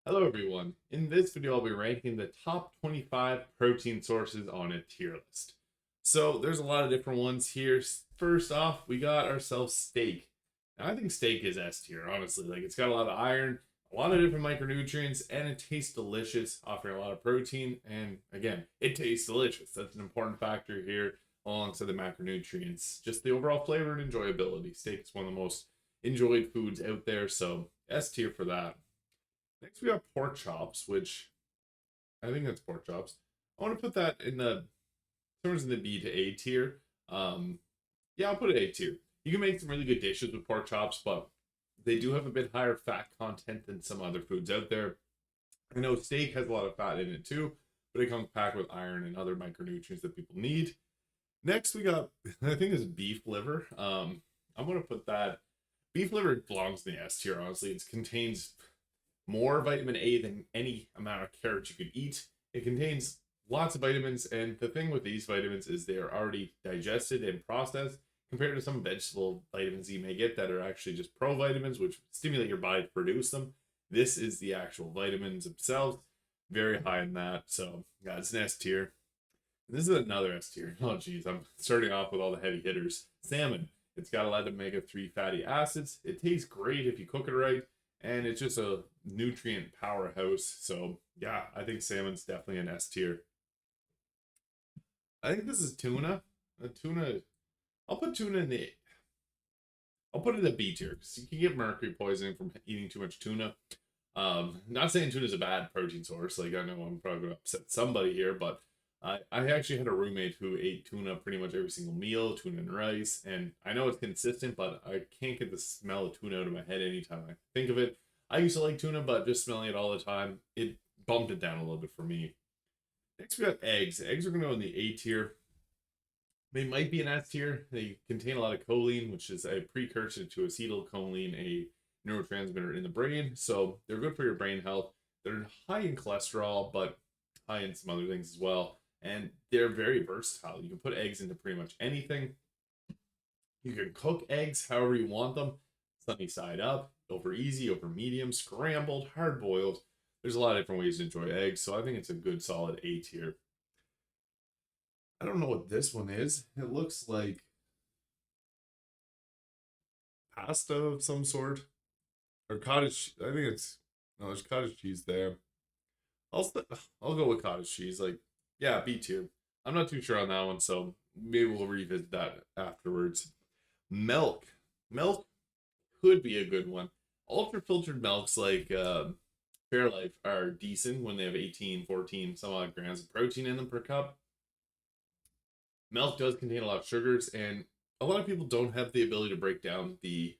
Hello everyone. In this video, I'll be ranking the top 25 protein sources on a tier list. So there's a lot of different ones here. First off, we got ourselves steak. Now, I think steak is S tier, honestly. Like it's got a lot of iron, a lot of different micronutrients, and it tastes delicious, offering a lot of protein. And again, it tastes delicious. That's an important factor here, alongside the macronutrients. Just the overall flavor and enjoyability. Steak is one of the most enjoyed foods out there, so S tier for that. Next, we have pork chops, which I think that's pork chops. I want to put that in the terms in the B to A tier. Yeah, I'll put it A tier. You can make some really good dishes with pork chops, but they do have a bit higher fat content than some other foods out there. I know steak has a lot of fat in it too, but it comes packed with iron and other micronutrients that people need. Next, we got I think it's beef liver. I'm gonna put that beef liver belongs in the S tier. Honestly, it contains more vitamin A than any amount of carrots you could eat. It contains lots of vitamins, and the thing with these vitamins is they are already digested and processed compared to some vegetable vitamins you may get that are actually just provitamins, which stimulate your body to produce them. This is the actual vitamins themselves, very high in that. So, yeah, it's an S tier. This is another S tier. Oh, geez, I'm starting off with all the heavy hitters. Salmon. It's got a lot of omega-3 fatty acids. It tastes great if you cook it right, and it's just a nutrient powerhouse. So yeah, I think salmon's definitely an S tier. I think this is tuna. Tuna. I'll put tuna in the. I'll put it in the B tier because you can get mercury poisoning from eating too much tuna. Not saying tuna is a bad protein source. Like I know I'm probably going to upset somebody here, but I actually had a roommate who ate tuna pretty much every single meal, tuna and rice, and I know it's consistent, but I can't get the smell of tuna out of my head anytime I think of it. I used to like tuna, but just smelling it all the time, it bumped it down a little bit for me. Next, we got eggs. Eggs are going to go in the A tier. They might be an S tier. They contain a lot of choline, which is a precursor to acetylcholine, a neurotransmitter in the brain. So they're good for your brain health. They're high in cholesterol, but high in some other things as well. And they're very versatile. You can put eggs into pretty much anything. You can cook eggs however you want them, sunny side up, over easy, over medium, scrambled, hard boiled. There's a lot of different ways to enjoy eggs, so I think it's a good solid A tier. I don't know what this one is. It looks like pasta of some sort. Or cottage. I think it's. No, there's cottage cheese there. I'll, st- I'll go with cottage cheese. Like, yeah, B tier. I'm not too sure on that one, so maybe we'll revisit that afterwards. Milk. Milk could be a good one. Ultra filtered milks like Fairlife are decent when they have 18, 14, some odd grams of protein in them per cup. Milk does contain a lot of sugars, and a lot of people don't have the ability to break down the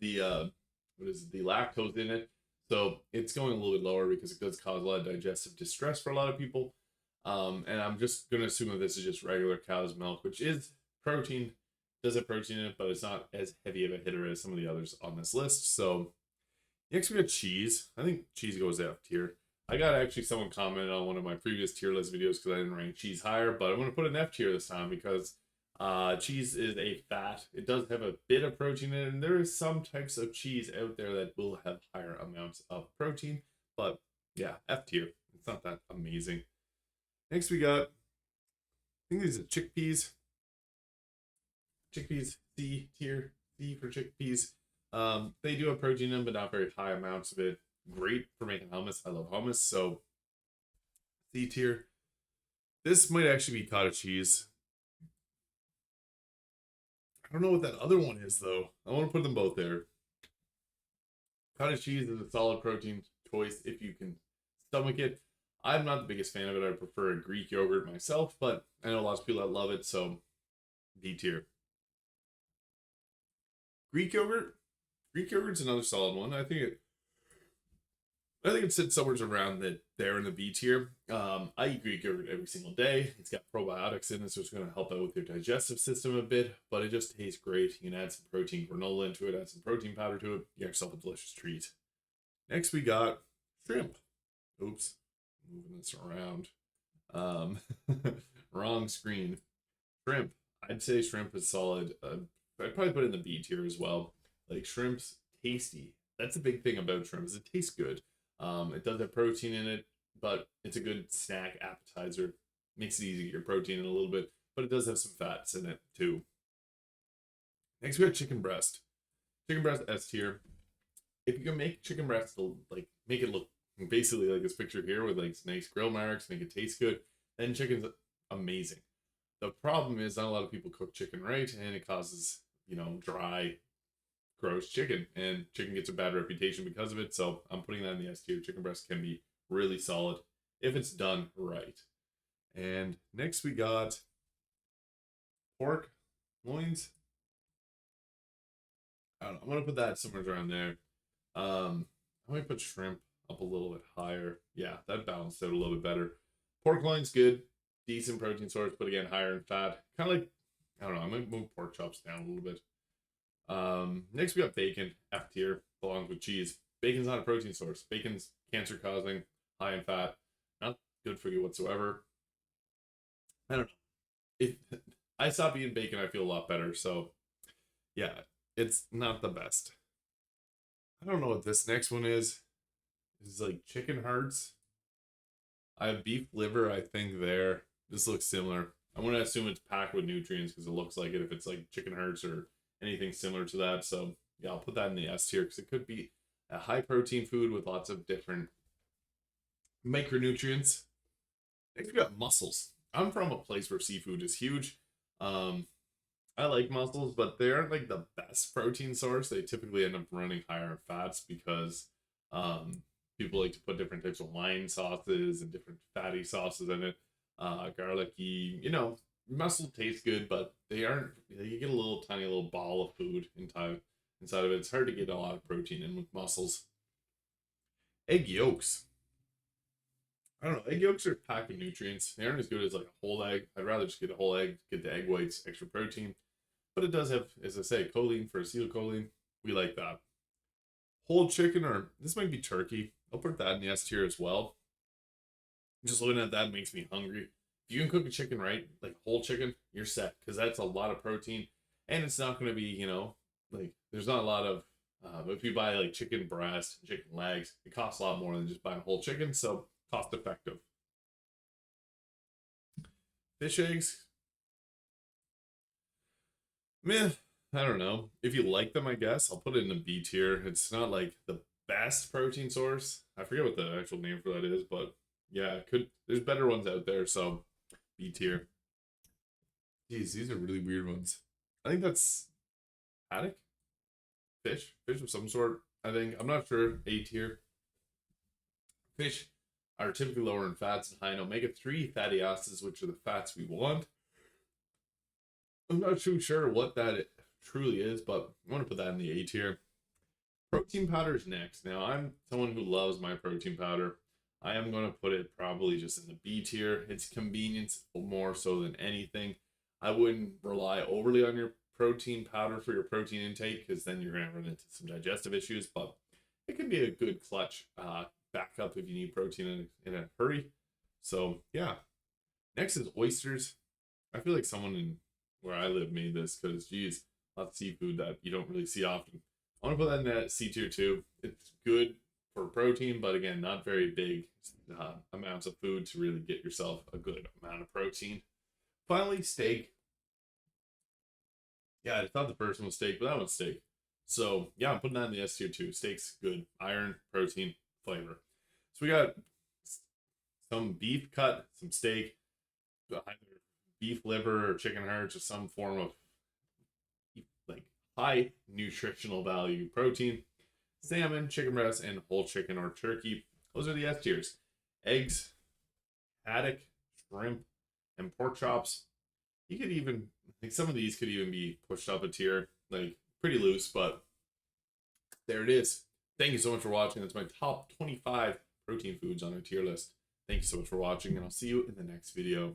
what is it, the lactose in it. So it's going a little bit lower because it does cause a lot of digestive distress for a lot of people. And I'm just gonna assume that this is just regular cow's milk, which is protein, does have protein in it, but it's not as heavy of a hitter as some of the others on this list. So next we got cheese. I think cheese goes F tier. I got actually someone commented on one of my previous tier list videos because I didn't rank cheese higher, but I'm gonna put an F tier this time because cheese is a fat. It does have a bit of protein in it, and there is some types of cheese out there that will have higher amounts of protein. But yeah, F tier. It's not that amazing. Next we got, I think these are chickpeas. Chickpeas C tier. C for chickpeas. They do have protein in them, but not very high amounts of it. Great for making hummus. I love hummus, so C tier. This might actually be cottage cheese. I don't know what that other one is though. I want to put them both there. Cottage cheese is a solid protein choice if you can stomach it. I'm not the biggest fan of it. I prefer a Greek yogurt myself, but I know lots of people that love it, so B tier. Greek yogurt. Greek yogurt's another solid one. I think it sits somewhere around that there in the B tier. I eat Greek yogurt every single day. It's got probiotics in it, so it's going to help out with your digestive system a bit, but it just tastes great. You can add some protein granola into it, add some protein powder to it. You get yourself a delicious treat. Next, we got shrimp. Oops, moving this around. Um, wrong screen. Shrimp. I'd say shrimp is solid. I'd probably put it in the B tier as well. Like shrimp's tasty. that's the big thing about shrimp is it tastes good. It does have protein in it, but it's a good snack appetizer. Makes it easy to get your protein in a little bit, but it does have some fats in it too. Next, we got chicken breast. Chicken breast S tier. If you can make chicken breast like make it look basically like this picture here with like nice grill marks, make it taste good, then chicken's amazing. The problem is not a lot of people cook chicken right, and it causes dry, gross chicken, and chicken gets a bad reputation because of it. So I'm putting that in the S tier. Chicken breast can be really solid if it's done right. And next we got pork loins. I don't know. I'm gonna put that somewhere around there. I might put shrimp up a little bit higher. Yeah, that balanced out a little bit better. Pork loin's good, decent protein source, but again, higher in fat. Kind of like, I don't know, I might move pork chops down a little bit. Next we got bacon, F tier, belongs with cheese. Bacon's not a protein source. Bacon's cancer causing, high in fat, not good for you whatsoever. I don't know. If I stop eating bacon, I feel a lot better. So yeah, it's not the best. I don't know what this next one is. This is like chicken hearts. I have beef liver, I think there. This looks similar. I'm gonna assume it's packed with nutrients because it looks like it if it's like chicken hearts or anything similar to that. So yeah, I'll put that in the S tier because it could be a high protein food with lots of different micronutrients. Next we got mussels. I'm from a place where seafood is huge. Um, I like mussels, but they aren't like the best protein source. They typically end up running higher in fats because um, people like to put different types of wine sauces and different fatty sauces in it. Garlicky, mussel tastes good, but they aren't. You get a little tiny little ball of food inside of it. It's hard to get a lot of protein in with mussels. Egg yolks. I don't know. Egg yolks are packed with nutrients. They aren't as good as like a whole egg. I'd rather just get a whole egg, get the egg whites, extra protein. But it does have, as I say, choline for acetylcholine. We like that. Whole chicken, or this might be turkey. I'll put that in the S tier as well. Just looking at that makes me hungry. If you can cook a chicken right, like whole chicken, you're set. Because that's a lot of protein. And it's not going to be, like, there's not a lot of, if you buy like chicken breast, chicken legs, it costs a lot more than just buying a whole chicken. So cost effective. Fish eggs, meh, I don't know. If you like them, I guess I'll put it in the B tier. It's not like the best protein source. I forget what the actual name for that is, but yeah, it could. There's better ones out there, so B tier. Jeez, these are really weird ones. I think that's haddock, fish of some sort. I think I'm not sure. A tier. Fish are typically lower in fats and high in omega-3 fatty acids, which are the fats we want. I'm not too sure what that truly is, but I want to put that in the A tier. Protein powder is next. Now, I'm someone who loves my protein powder. I am going to put it probably just in the B tier. It's convenience more so than anything. I wouldn't rely overly on your protein powder for your protein intake because then you're going to run into some digestive issues, but it can be a good clutch backup if you need protein in a hurry. So, yeah. Next is oysters. I feel like someone in where I live made this because, geez, lots of seafood that you don't really see often. I want to put that in that C tier too. It's good for protein, but again, not very big amounts of food to really get yourself a good amount of protein. Finally, steak. Yeah, I thought the first one was steak, but that one's steak. So yeah, I'm putting that in the S tier too. Steak's good. Iron, protein, flavor. So we got some beef cut, some steak, either beef liver or chicken hearts or some form of like high nutritional value protein, salmon, chicken breast, and whole chicken or turkey. Those are the S tiers. Eggs, haddock, shrimp, and pork chops. You could even, like some of these could even be pushed up a tier, like pretty loose, but there it is. Thank you so much for watching. That's my top 25 protein foods on our tier list. Thank you so much for watching, and I'll see you in the next video.